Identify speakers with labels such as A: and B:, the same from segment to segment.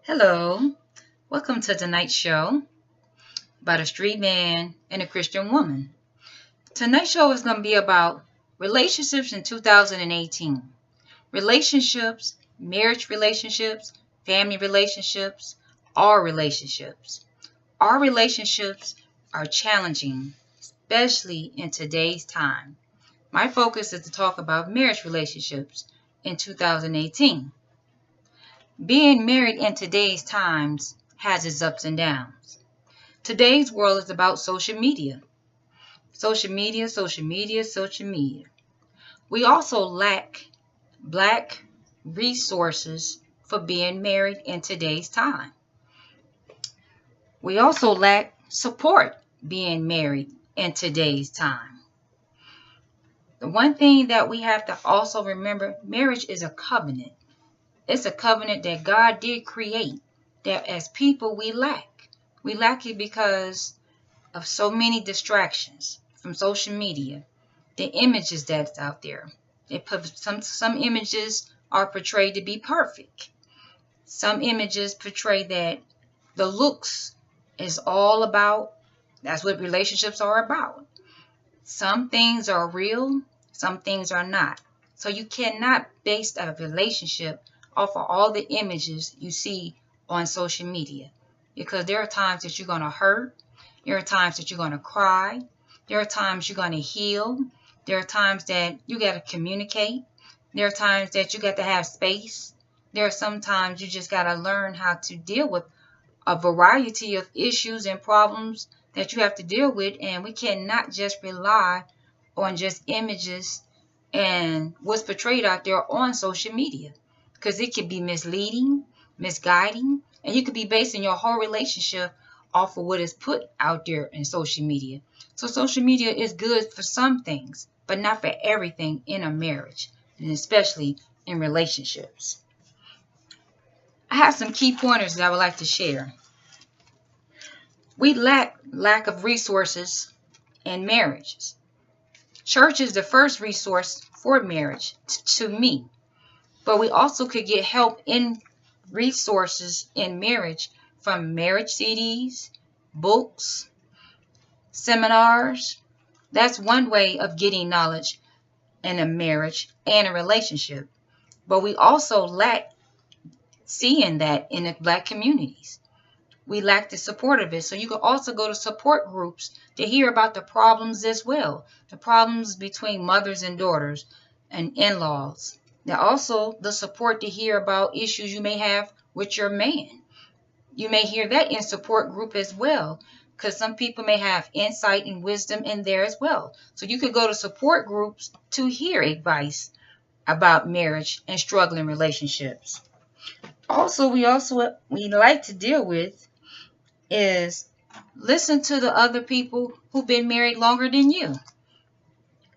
A: Hello, welcome to tonight's show about a street man and a Christian woman. Tonight's show is going to be about relationships in 2018. Relationships, marriage relationships, family relationships, all relationships. Our relationships are challenging, especially in today's time. My focus is to talk about marriage relationships in 2018. Being married in today's times has its ups and downs. Today's world is about social media. Social media, social media, social media. We also lack black resources for being married in today's time. We also lack support being married in today's time. The one thing that we have to also remember, marriage is a covenant. It's a covenant that God did create that as people we lack. We lack it because of so many distractions from social media, the images that's out there. Some images are portrayed to be perfect. Some images portray that the looks is all about, that's what relationships are about. Some things are real, some things are not. So you cannot base a relationship off of all the images you see on social media, because there are times that you're going to hurt. There are times that you're going to cry. There are times you're going to heal. There are times that you got to communicate. There are times that you got to have space. There are some times you just got to learn how to deal with a variety of issues and problems that you have to deal with. And we cannot just rely on just images and what's portrayed out there on social media, because it can be misleading, misguiding, and you could be basing your whole relationship off of what is put out there in social media. So social media is good for some things, but not for everything in a marriage, and especially in relationships. I have some key pointers that I would like to share. We lack of resources in marriages. Church is the first resource for marriage to me, but we also could get help in resources in marriage from marriage CDs, books, seminars. That's one way of getting knowledge in a marriage and a relationship. But we also lack seeing that in the black communities. We lack the support of it. So you can also go to support groups to hear about the problems as well. The problems between mothers and daughters and in-laws. Now also the support to hear about issues you may have with your man. You may hear that in support group as well, because some people may have insight and wisdom in there as well. So you could go to support groups to hear advice about marriage and struggling relationships. Also, we like to deal with is listen to the other people who've been married longer than you,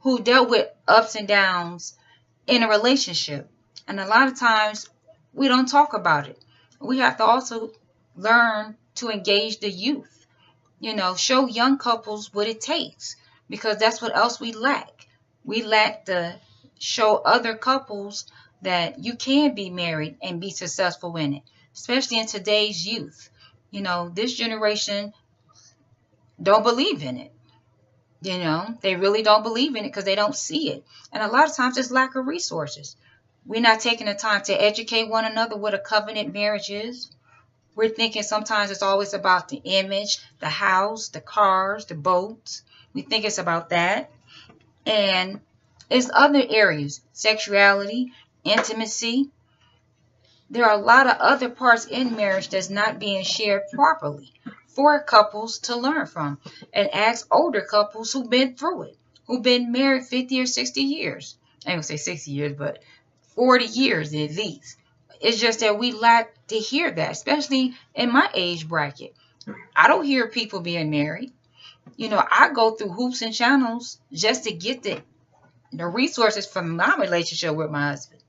A: who dealt with ups and downs in a relationship. And a lot of times we don't talk about it. We have to also learn to engage the youth, show young couples what it takes, because that's what else we lack. We lack to show other couples that you can be married and be successful in it, especially in today's youth. This generation don't believe in it. They really don't believe in it because they don't see it. And a lot of times it's lack of resources. We're not taking the time to educate one another what a covenant marriage is. We're thinking sometimes it's always about the image, the house, the cars, the boats. We think it's about that. And it's other areas, sexuality, intimacy. There are a lot of other parts in marriage that's not being shared properly for couples to learn from, and ask older couples who've been through it, who've been married 50 or 60 years. I ain't gonna say 60 years, but 40 years at least. It's just that we lack to hear that, especially in my age bracket. I don't hear people being married. I go through hoops and channels just to get the resources from my relationship with my husband.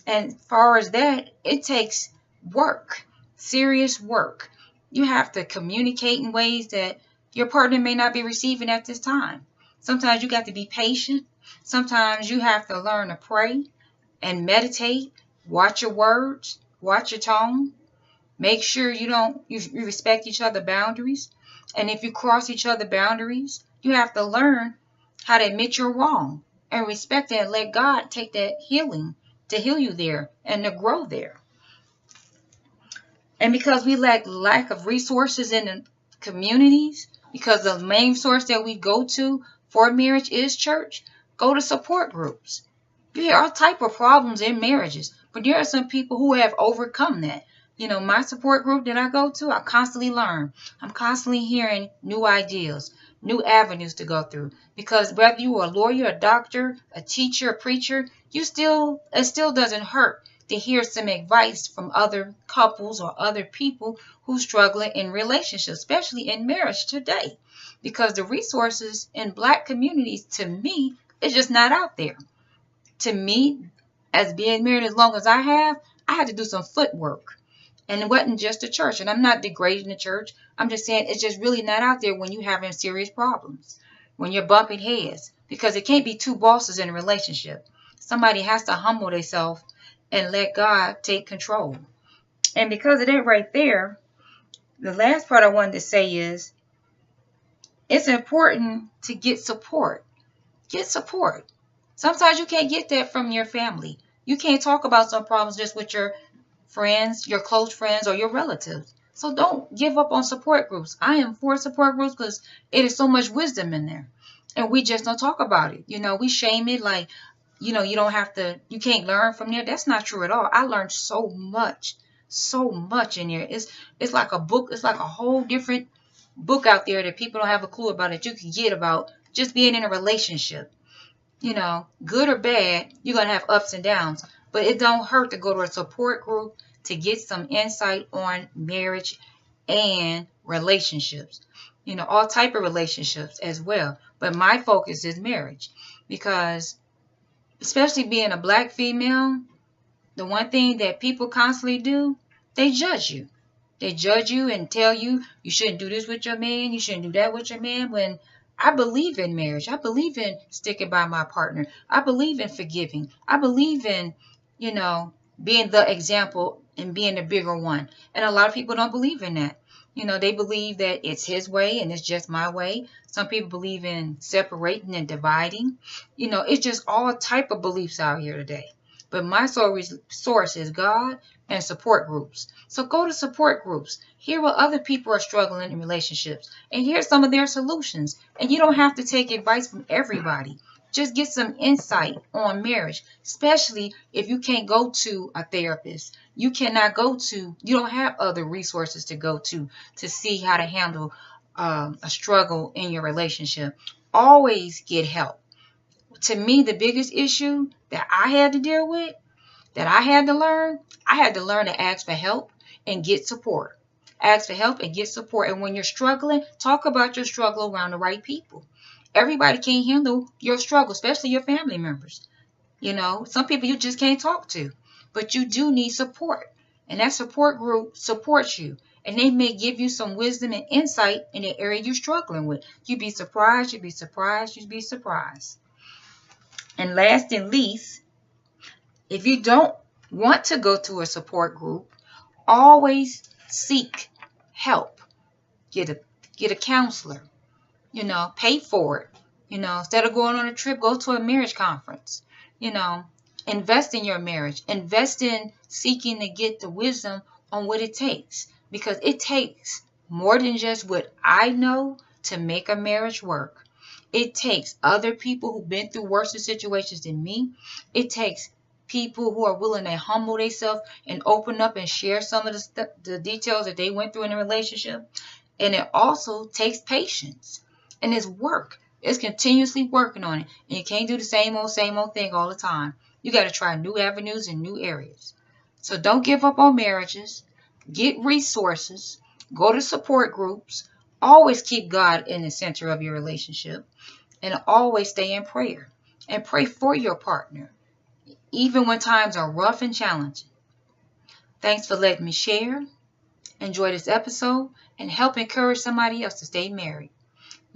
A: And as far as that, it takes work, serious work. You have to communicate in ways that your partner may not be receiving at this time. Sometimes you got to be patient. Sometimes you have to learn to pray and meditate, watch your words, watch your tone. Make sure you respect each other's boundaries. And if you cross each other's boundaries, you have to learn how to admit you're wrong and respect it and let God take that healing to heal you there and to grow there. And because we lack of resources in the communities, because the main source that we go to for marriage is church, go to support groups. There are all type of problems in marriages, but there are some people who have overcome that. My support group that I go to, I constantly learn. I'm constantly hearing new ideas, new avenues to go through. Because whether you're a lawyer, a doctor, a teacher, a preacher, it still doesn't hurt to hear some advice from other couples or other people who struggle in relationships, especially in marriage today. Because the resources in Black communities, to me, is just not out there. To me, as being married as long as I had to do some footwork. And it wasn't just the church. And I'm not degrading the church. I'm just saying it's just really not out there when you're having serious problems, when you're bumping heads. Because it can't be two bosses in a relationship. Somebody has to humble themselves and let God take control. And because of that right there, the last part I wanted to say is it's important to get support. Get support. Sometimes you can't get that from your family. You can't talk about some problems just with your friends, your close friends, or your relatives. So don't give up on support groups. I am for support groups because it is so much wisdom in there. And we just don't talk about it. We shame it like, you can't learn from there. That's not true at all. I learned so much in there. It's like a book. It's like a whole different book out there that people don't have a clue about that you can get about just being in a relationship. Good or bad, you're going to have ups and downs. But it don't hurt to go to a support group to get some insight on marriage and relationships. All type of relationships as well. But my focus is marriage. Because especially being a Black female, the one thing that people constantly do, they judge you. They judge you and tell you shouldn't do this with your man, you shouldn't do that with your man. When I believe in marriage, I believe in sticking by my partner. I believe in forgiving. I believe in, being the example and being the bigger one. And a lot of people don't believe in that. They believe that it's his way and it's just my way. Some people believe in separating and dividing. It's just all type of beliefs out here today. But my source is God and support groups. So go to support groups. Hear what other people are struggling in relationships. And hear some of their solutions. And you don't have to take advice from everybody. Just get some insight on marriage, especially if you can't go to a therapist. You don't have other resources to go to see how to handle a struggle in your relationship. Always get help. To me, the biggest issue that I had to deal with, that I had to learn to ask for help and get support. Ask for help and get support. And when you're struggling, talk about your struggle around the right people. Everybody can't handle your struggle, especially your family members. Some people you just can't talk to, but you do need support. And that support group supports you. And they may give you some wisdom and insight in the area you're struggling with. You'd be surprised, you'd be surprised, you'd be surprised. And last and least, if you don't want to go to a support group, always seek help. Get a counselor. Pay for it. Instead of going on a trip, go to a marriage conference. Invest in your marriage. Invest in seeking to get the wisdom on what it takes. Because it takes more than just what I know to make a marriage work. It takes other people who've been through worse situations than me. It takes people who are willing to humble themselves and open up and share some of the details that they went through in a relationship. And it also takes patience. And it's work. It's continuously working on it. And you can't do the same old thing all the time. You got to try new avenues in new areas. So don't give up on marriages. Get resources. Go to support groups. Always keep God in the center of your relationship. And always stay in prayer. And pray for your partner, even when times are rough and challenging. Thanks for letting me share. Enjoy this episode and help encourage somebody else to stay married.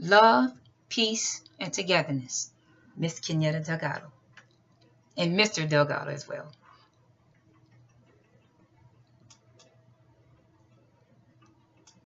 A: Love, peace, and togetherness. Miss Kenyatta Delgado. And Mr. Delgado as well.